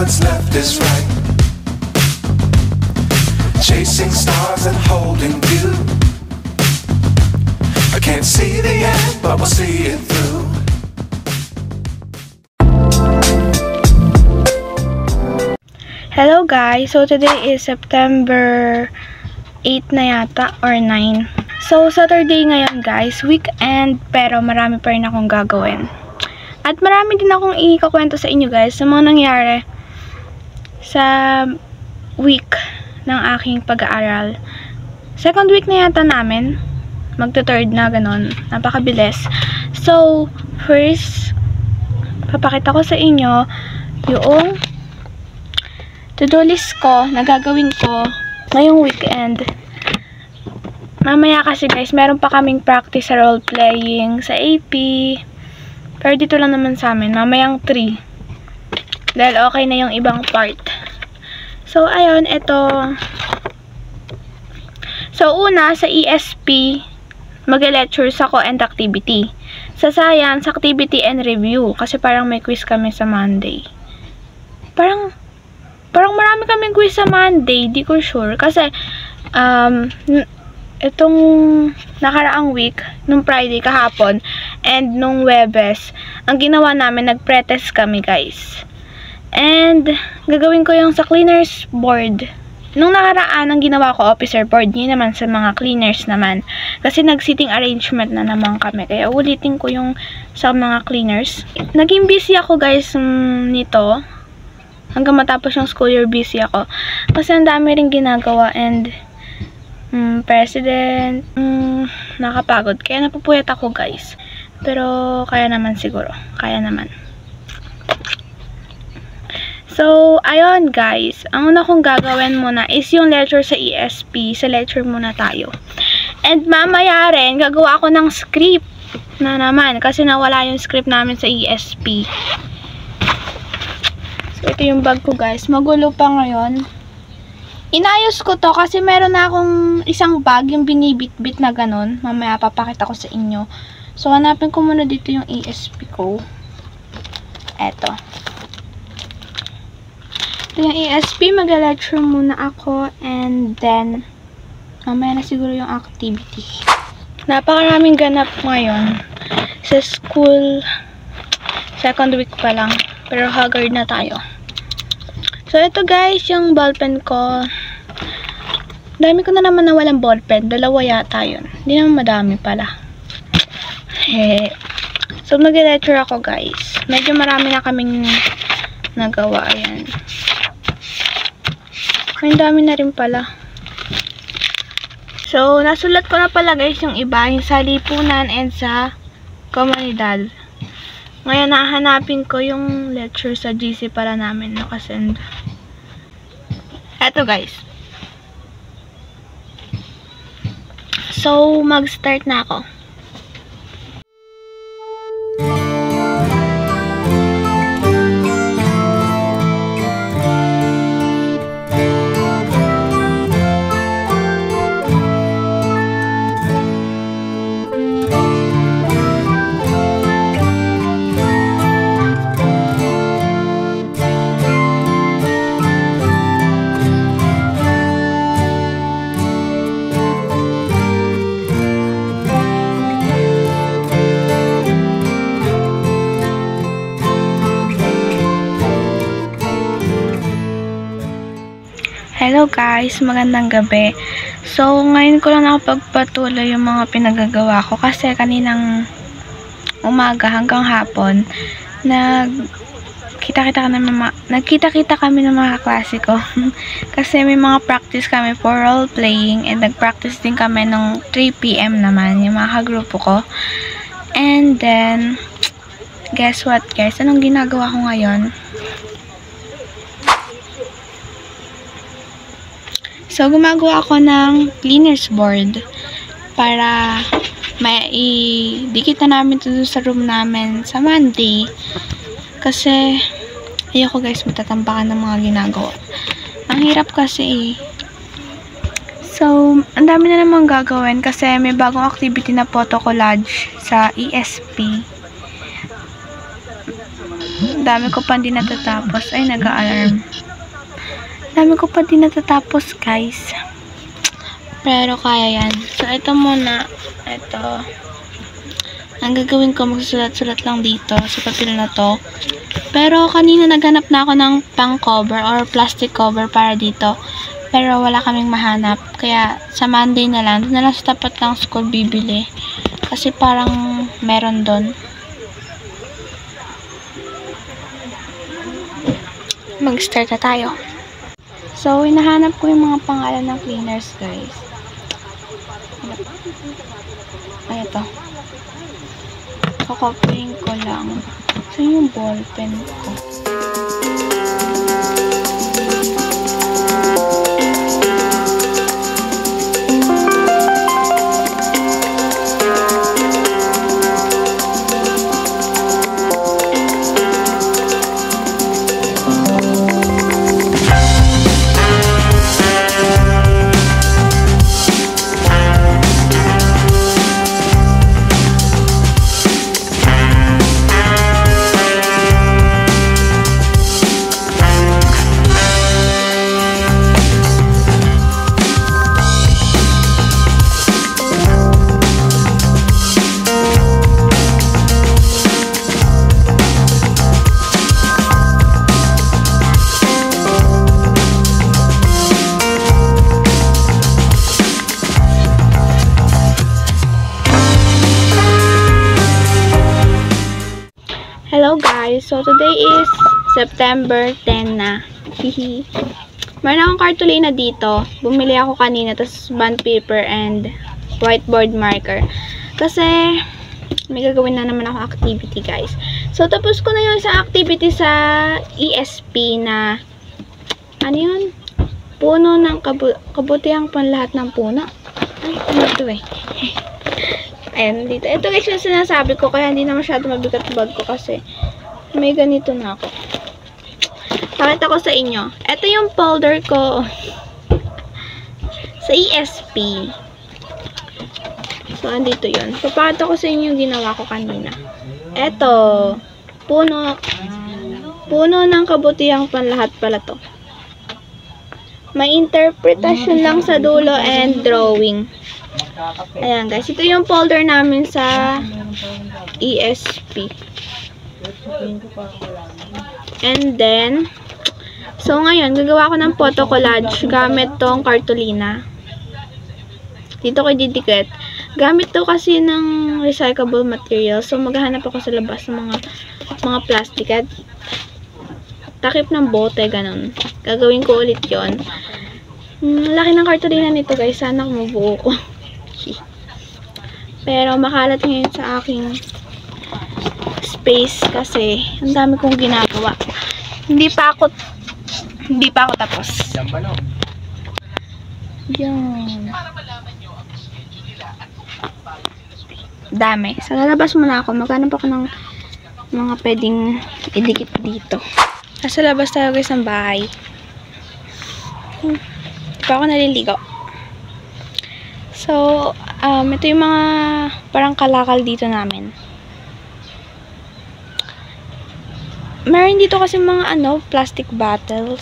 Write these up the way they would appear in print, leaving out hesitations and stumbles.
what's left is right. Chasing stars and holding you. I can't see the end, but we'll see it through. Hello guys, so today is September 8 na yata or 9. So Saturday ngayon guys, weekend, pero marami pa rin akong gagawin. At marami din akong ikakwento sa inyo guys sa mga nangyari sa week ng aking pag-aaral. Second week na yata namin, magta-third na ganon, napakabilis. So first, papakita ko sa inyo yung to-do list ko na gagawin ko ngayong weekend. Mamaya kasi guys, meron pa kaming practice sa role-playing sa AP. Pero dito lang naman sa amin, mamayang 3. Dahil okay na yung ibang part. So, ayun, ito. So, una, sa ESP, mag-lectures ako and activity. Sa science, activity and review. Kasi parang may quiz kami sa Monday. Parang marami kaming quiz sa Monday, di ko sure. Kasi, itong nakaraang week, nung Friday kahapon, and nung Webes, ang ginawa namin, nag-pretest kami, guys. And, gagawin ko yung sa cleaners board. Nung nakaraan, ang ginawa ko, officer board, yun naman sa mga cleaners naman. Kasi nag-sitting arrangement na naman kami. Kaya ulitin ko yung sa mga cleaners. Naging busy ako, guys, nito. Hanggang matapos yung school year, busy ako. Kasi ang dami rin ginagawa and president, nakapagod. Kaya napupuyat ako guys. Pero kaya naman siguro. Kaya naman. So, ayun guys. Ang una kong gagawin muna is yung lecture sa ESP. Sa lecture muna tayo. And mamaya rin, gagawa ako ng script na naman. Kasi nawala yung script namin sa ESP. Ito yung bag ko guys. Magulo pa ngayon. Inayos ko to kasi meron na akong isang bag yung binibit-bit na ganun. Mamaya papakita ko sa inyo. So hanapin ko muna dito yung ESP ko. Eto. Ito yung ESP. Mag-lecture muna ako and then mamaya na siguro yung activity. Napakaraming ganap ngayon sa school. Second week pa lang. Pero haggard na tayo. So, ito guys, yung ballpen ko. Dami ko na naman na walang ballpen. 2 yata yun. Hindi naman madami pala. So, mag-lecture ako guys. Medyo marami na kaming nagawa. Ayan. May dami na rin pala. So, nasulat ko na pala guys yung iba. Yung sa lipunan and sa komunidad. Ngayon, nahanapin ko yung lecture sa GC para namin nakasend. Eto guys. So, mag-start na ako. Hello guys, magandang gabi. So, ngayon ko lang nakapagpatuloy yung mga pinagagawa ko kasi kaninang umaga hanggang hapon nagkita-kita kami ng mga klase ko. Kasi may mga practice kami for role playing and nag-practice din kami ng 3 PM naman yung mga kagrupo ko. And then guess what guys, anong ginagawa ko ngayon? So, gumagawa ako ng cleaners board para maidikit na namin ito sa room namin sa Monday. Kasi, ayoko guys, matatambakan ng mga ginagawa. Ang hirap kasi So, ang dami na namang gagawin kasi may bagong activity na photo collage sa ESP. Dami ko pa din natatapos. Ay, nag-a-alarm. Dami ko pa din natatapos, guys. Pero kaya yan. So, ito muna. Ito. Ang gagawin ko, magsusulat-sulat lang dito sa papel na to. Pero kanina naghanap na ako ng pang cover or plastic cover para dito. Pero wala kaming mahanap. Kaya sa Monday na lang. Doon na lang sa tapat ng school bibili. Kasi parang meron doon. Mag-start na tayo. So, hinahanap ko yung mga pangalan ng cleaners, guys. Ay, ito. Kakopying ko lang. So, yung ballpen ko. Hello guys, so today is September 10 na. Hihi. Meron akong cartolina dito. Bumili ako kanina, tapos bond paper and whiteboard marker. Kasi may gagawin na naman ako activity, guys. So tapos ko na yung isang activity sa ESP na ano yun? Puno ng kabutihang panlahat ng puno. Ay, ano ito eh. Ayan, dito. Ito guys yung sinasabi ko, kaya hindi na masyado mabigat bag ko kasi may ganito na ako. Pakita ko sa inyo. Ito yung folder ko sa ESP. So, andito yun. Papakita ko sa inyo yung ginawa ko kanina. Ito. Puno ng kabutihang panlahat pala to. May interpretation lang sa dulo and drawing. Ayan guys, ito yung folder namin sa ESP. And then, so ngayon, gagawa ko ng photo collage gamit tong cartolina. Dito ko didikit. Gamit to kasi ng recyclable material. So, maghahanap ako sa labas ng mga plastic at takip ng bote, ganun. Gagawin ko ulit yon. Laki ng cartolina nito guys. Sana kumubuo ko. Pero makalat ngayon sa aking space kasi ang dami kong ginagawa. Hindi pa ako tapos. Yan. Dami. So, lalabas muna ako. Maghanap ako ng mga pwedeng idikit dito. Nasa labas tayo guys ng bahay. Hindi pa ako naliligo. So, ito yung mga parang kalakal dito namin. Meron dito kasi mga plastic bottles.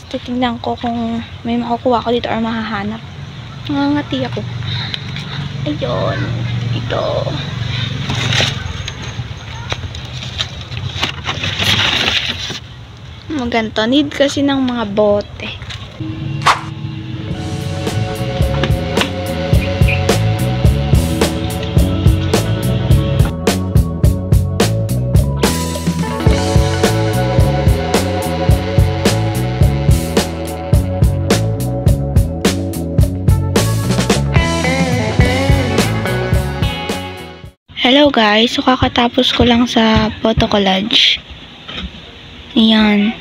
Titignan ko kung may makukuha ko dito or mahahanap. Nangangati ako. Ayun. Ito. Maganto. Need kasi ng mga bote. Hello guys, so kakatapos ko lang sa photo collage. Ayan.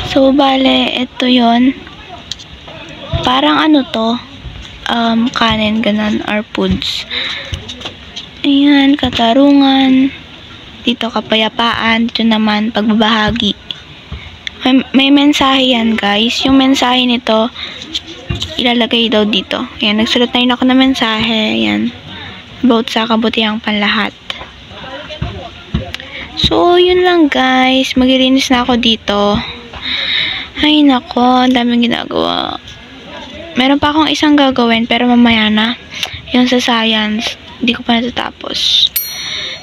So, bale, ito yon. Parang to, kanin, ganun, or foods. Ayan, katarungan. Dito, kapayapaan. Dito naman, pagbabahagi. May mensahe yan guys. Yung mensahe nito, ilalagay daw dito. Ayan, nagsulat na rin ako ng mensahe. Ayan. About sa kabutihang panlahat. So, yun lang guys. Maglilinis na ako dito. Ay, nako. Ang daming ginagawa. Meron pa akong isang gagawin, pero mamaya na. Yung sa science. Hindi ko pa natatapos.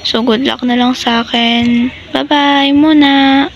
So, good luck na lang sa akin. Bye-bye muna.